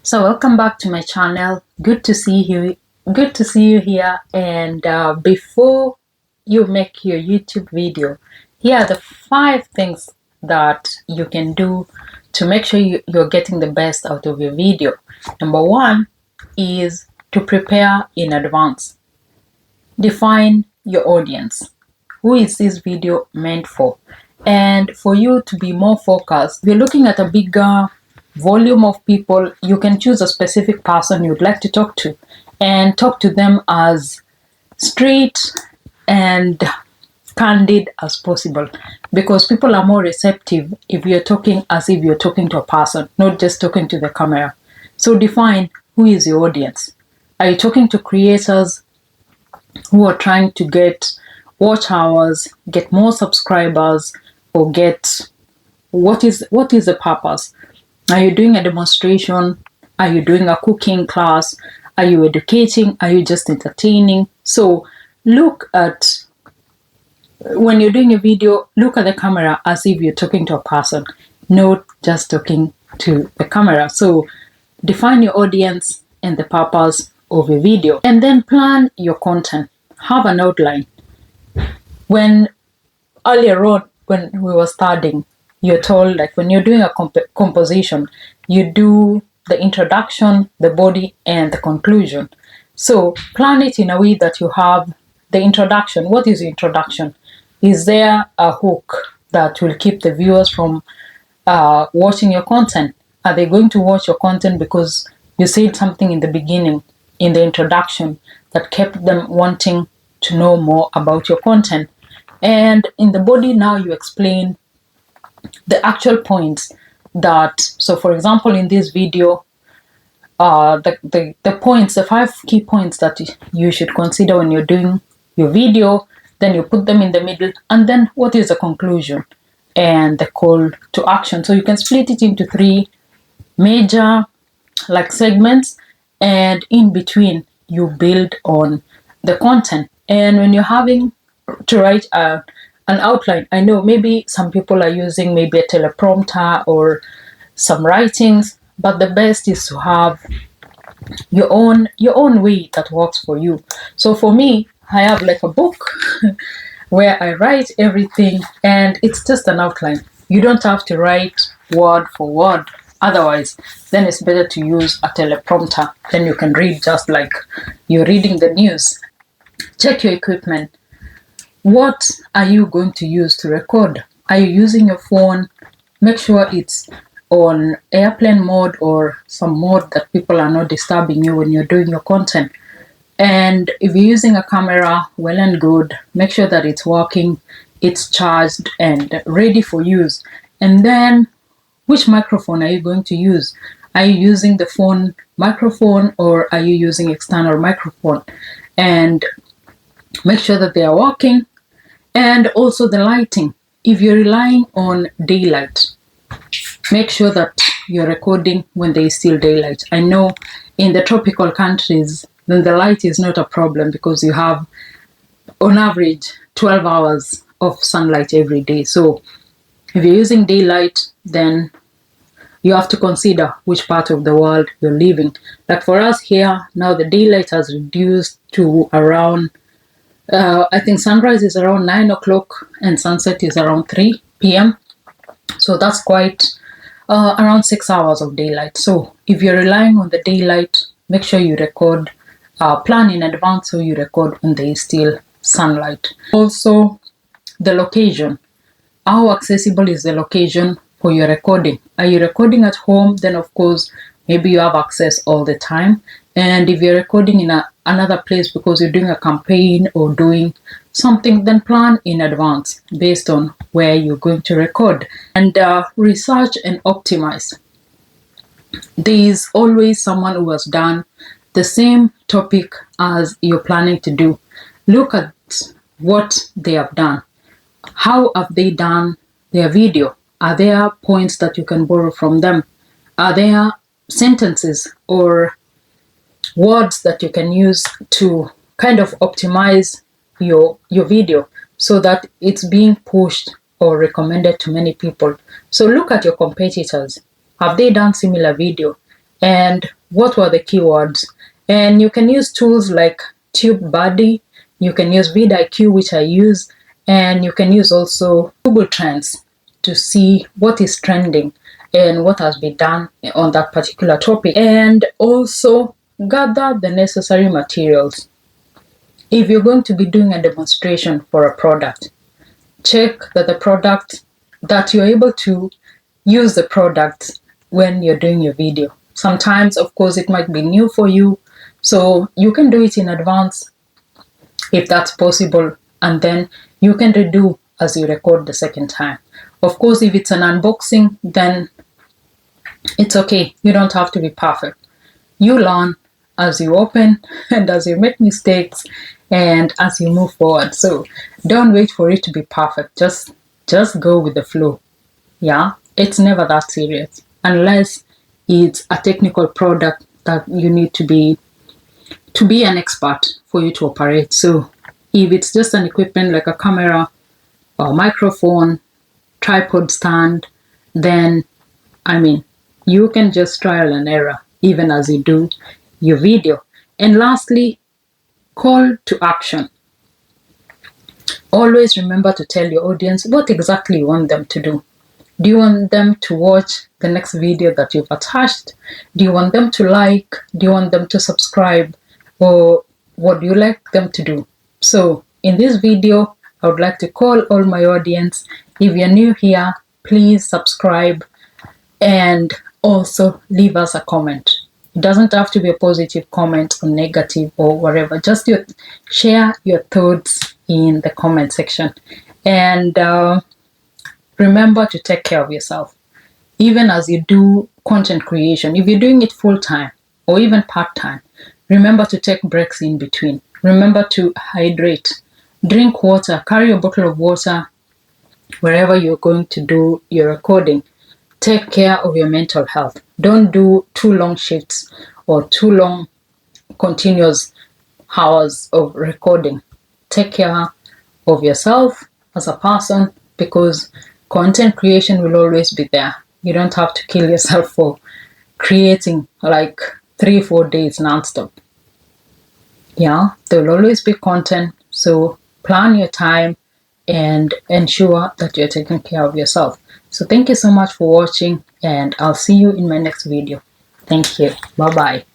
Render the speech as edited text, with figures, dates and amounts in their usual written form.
So welcome back to my channel. Good to see you. Good to see you here. And before you make your YouTube video, here are the 5 things that you can do to make sure you're getting the best out of your video. Number 1 is to prepare in advance. Define your audience. Who is this video meant for? And for you to be more focused, if you're looking at a bigger volume of people, you can choose a specific person you'd like to talk to and talk to them as straight and candid as possible, because people are more receptive if you're talking as if you're talking to a person, not just talking to the camera. So define who is your audience. Are you talking to creators who are trying to get watch hours, get more subscribers, or get what is the purpose? Are you doing a demonstration? Are you doing a cooking class? Are you educating? Are you just entertaining? So look at, when you're doing a video, look at the camera as if you're talking to a person, not just talking to the camera. So define your audience and the purpose of your video, and then plan your content. Have an outline. When earlier on, when we were studying, you're told, like, when you're doing a composition, you do the introduction, the body, and the conclusion. So plan it in a way that you have the introduction. What is the introduction? Is there a hook that will keep the viewers from watching your content? Are they going to watch your content because you said something in the beginning, in the introduction, that kept them wanting to know more about your content? And in the body, now you explain the actual points that, so for example, in this video, the points, the 5 key points that you should consider when you're doing your video, then you put them in the middle, and then what is the conclusion and the call to action. So you can split it into 3 major segments, and in between you build on the content. And when you're having to write an outline, I know maybe some people are using maybe a teleprompter or some writings, but the best is to have your own way that works for you. So for me, I have like a book where I write everything, and it's just an outline. You don't have to write word for word. Otherwise, then it's better to use a teleprompter. Then you can read just like you're reading the news. Check your equipment. What are you going to use to record? Are you using your phone? Make sure it's on airplane mode or some mode that people are not disturbing you when you're doing your content. And if you're using a camera, well and good. Make sure that it's working, it's charged and ready for use. And then, which microphone are you going to use? Are you using the phone microphone, or are you using external microphone? And make sure that they are working. And also the lighting. If you're relying on daylight, make sure that you're recording when there is still daylight. I know in the tropical countries, then the light is not a problem, because you have, on average, 12 hours of sunlight every day. So if you're using daylight, then you have to consider which part of the world you're living. Like for us here, now the daylight has reduced to around, I think sunrise is around 9 o'clock and sunset is around 3 p.m. So that's quite around 6 hours of daylight. So if you're relying on the daylight, make sure you record, plan in advance so you record when there is still sunlight. Also, the location. How accessible is the location for your recording? Are you recording at home? Then of course, maybe you have access all the time. And if you're recording in another place because you're doing a campaign or doing something, then plan in advance based on where you're going to record. And research and optimize. There is always someone who has done the same topic as you're planning to do. Look at what they have done. How have they done their video? Are there points that you can borrow from them? Are there sentences or words that you can use to kind of optimize your video so that it's being pushed or recommended to many people? So look at your competitors. Have they done similar video? And what were the keywords? And you can use tools like TubeBuddy, you can use vidIQ, which I use, and you can use also Google Trends to see what is trending and what has been done on that particular topic. And also gather the necessary materials. If you're going to be doing a demonstration for a product, check that the product, that you're able to use the product when you're doing your video. Sometimes, of course, it might be new for you, so you can do it in advance if that's possible, and then you can redo as you record the second time. Of course, if it's an unboxing, then it's okay. You don't have to be perfect. You learn as you open and as you make mistakes and as you move forward. So don't wait for it to be perfect. Just go with the flow. Yeah, it's never that serious unless it's a technical product that you need to be an expert for you to operate. So if it's just an equipment like a camera or microphone, tripod stand, then you can just trial and error even as you do your video. And lastly, call to action. Always remember to tell your audience what exactly you want them to do. Do you want them to watch the next video that you've attached? Do you want them to like? Do you want them to subscribe? Or what do you like them to do? So in this video, I would like to call all my audience. If you're new here, please subscribe and also leave us a comment. It doesn't have to be a positive comment or negative or whatever. Just share your thoughts in the comment section. And remember to take care of yourself. Even as you do content creation, if you're doing it full-time or even part-time, remember to take breaks in between. Remember to hydrate. Drink water. Carry a bottle of water wherever you're going to do your recording. Take care of your mental health. Don't do too long shifts or too long continuous hours of recording. Take care of yourself as a person, because content creation will always be there. You don't have to kill yourself for creating like 3-4 days non-stop. Yeah, there will always be content. So plan your time and ensure that you're taking care of yourself. So thank you so much for watching, and I'll see you in my next video. Thank you. Bye-bye.